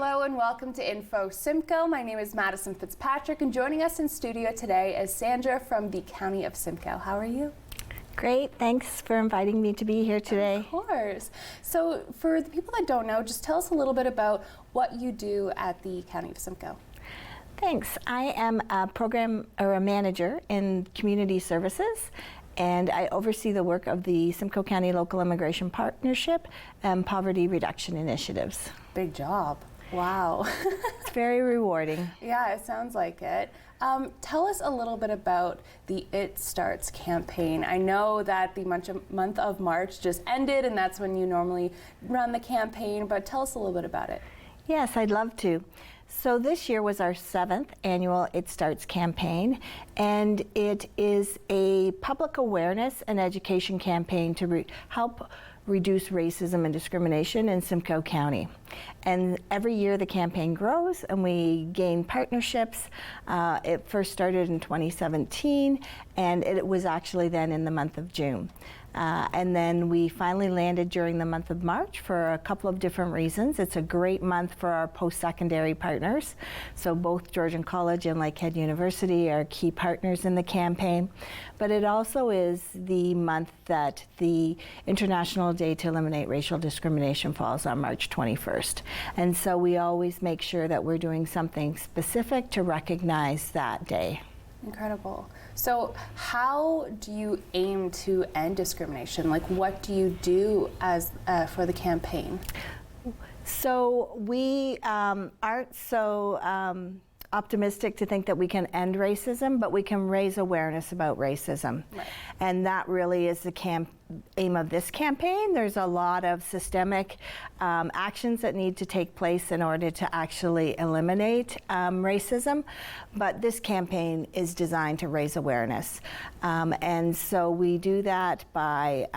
Hello and welcome to Info Simcoe. My name is Madison Fitzpatrick, and joining us in studio today is Sandra from the County of Simcoe. How are you? Great, thanks for inviting me to be here today. Of course. So for the people that don't know, just tell us a little bit about what you do at the County of Simcoe. Thanks. I am a program or a manager in community services, and I oversee the work of the Simcoe County Local Immigration Partnership and Poverty Reduction Initiatives. Big job. Wow. It's very rewarding. Yeah, it sounds like it. Tell us a little bit about the It Starts campaign. I know that the month of March just ended, and that's when you normally run the campaign, but tell us a little bit about it. Yes, I'd love to. So this year was our 7th annual It Starts campaign, and it is a public awareness and education campaign to help reduce racism and discrimination in Simcoe County. And every year the campaign grows and we gain partnerships. It first started in 2017, and it was actually then in the month of June. And then we finally landed during the month of March for a couple of different reasons. It's a great month for our post-secondary partners. So both Georgian College and Lakehead University are key partners in the campaign. But it also is the month that the International Day to Eliminate Racial Discrimination falls on March 21st. And so we always make sure that we're doing something specific to recognize that day. Incredible. So how do you aim to end discrimination? Like, what do you do as for the campaign? So we aren't so optimistic to think that we can end racism, but we can raise awareness about racism. Right. And that really is the aim of this campaign. There's a lot of systemic actions that need to take place in order to actually eliminate racism, but this campaign is designed to raise awareness. And so we do that by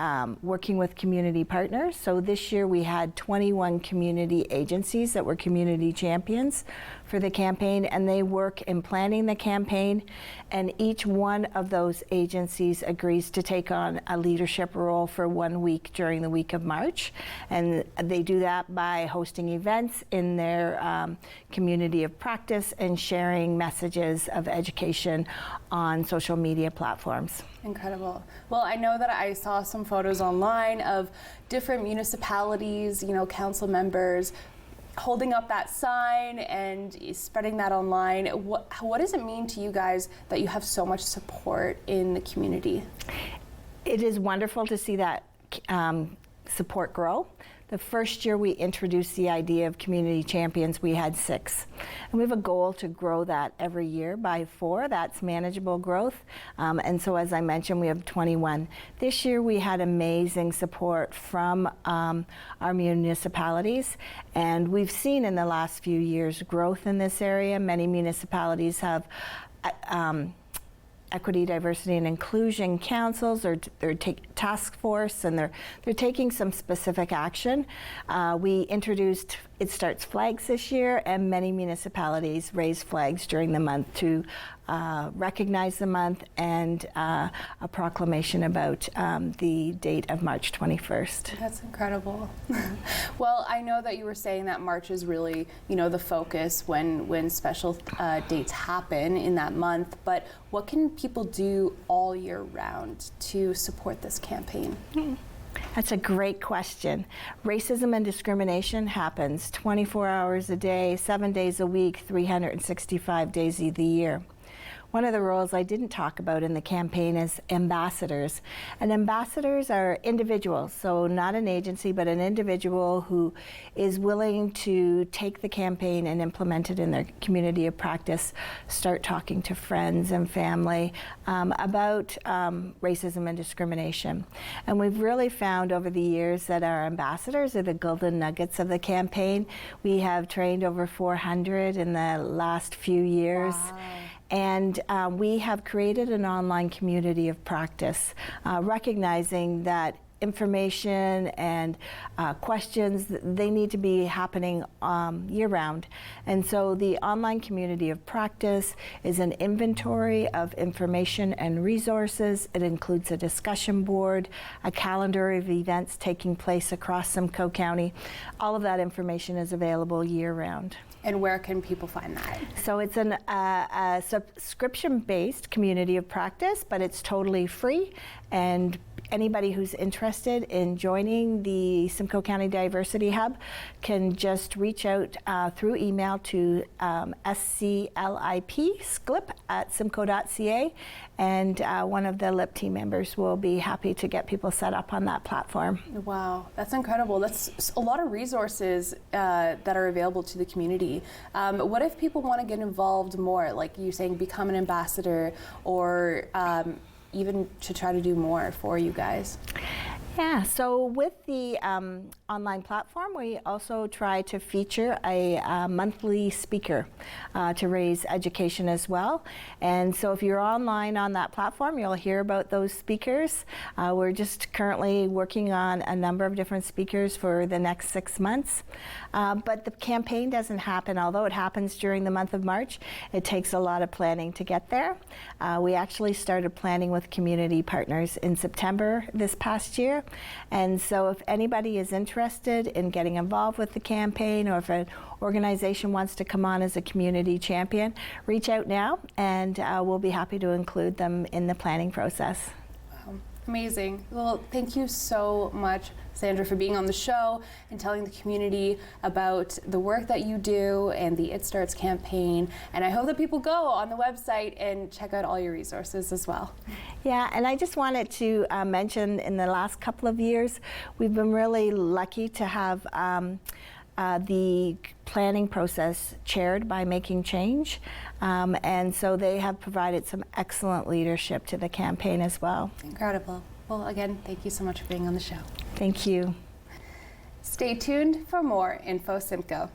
working with community partners. So this year we had 21 community agencies that were community champions for the campaign, and they work in planning the campaign, and each one of those agencies agrees to take on a leadership role for 1 week during the week of March. And they do that by hosting events in their community of practice and sharing messages of education on social media platforms. Incredible. Well, I know that I saw some photos online of different municipalities, council members holding up that sign and spreading that online. What does it mean to you guys that you have so much support in the community? It is wonderful to see that support grow. The first year we introduced the idea of community champions, we had 6. And we have a goal to grow that every year by 4. That's manageable growth. And so as I mentioned, we have 21. This year we had amazing support from our municipalities. And we've seen in the last few years growth in this area. Many municipalities have equity, diversity, and inclusion councils, or their task force, and they're taking some specific action. We introduced It Starts flags this year, and many municipalities raised flags during the month to recognize the month, and a proclamation about the date of March 21st. That's incredible. Well, I know that you were saying that March is really, the focus when special dates happen in that month, but what can people do all year round to support this campaign? That's a great question. Racism and discrimination happens 24 hours a day, 7 days a week, 365 days of the year. One of the roles I didn't talk about in the campaign is ambassadors. And ambassadors are individuals, so not an agency, but an individual who is willing to take the campaign and implement it in their community of practice, start talking to friends and family about racism and discrimination. And we've really found over the years that our ambassadors are the golden nuggets of the campaign. We have trained over 400 in the last few years. Wow. And we have created an online community of practice, recognizing that information and questions, they need to be happening year-round. And so the online community of practice is an inventory of information and resources. It includes a discussion board, a calendar of events taking place across Simcoe County. All of that information is available year-round. And where can people find that? So it's a subscription-based community of practice, but it's totally free, and anybody who's interested in joining the Simcoe County Diversity Hub can just reach out through email to sclip@simcoe.ca, and one of the LIP team members will be happy to get people set up on that platform. Wow, that's incredible. That's a lot of resources that are available to the community. What if people want to get involved more, like you saying, become an ambassador, or even to try to do more for you guys? Yeah, so with the online platform, we also try to feature a monthly speaker to raise education as well. And so if you're online on that platform, you'll hear about those speakers. We're just currently working on a number of different speakers for the next 6 months. But the campaign doesn't happen, although it happens during the month of March, it takes a lot of planning to get there. We actually started planning with community partners in September this past year. And so if anybody is interested in getting involved with the campaign, or if an organization wants to come on as a community champion, reach out now, and we'll be happy to include them in the planning process. Wow, amazing. Well, thank you so much, Sandra, for being on the show and telling the community about the work that you do and the It Starts campaign. And I hope that people go on the website and check out all your resources as well. Yeah, and I just wanted to mention, in the last couple of years, we've been really lucky to have the planning process chaired by Making Change. And so they have provided some excellent leadership to the campaign as well. Incredible. Well, again, thank you so much for being on the show. Thank you. Stay tuned for more Info Simcoe.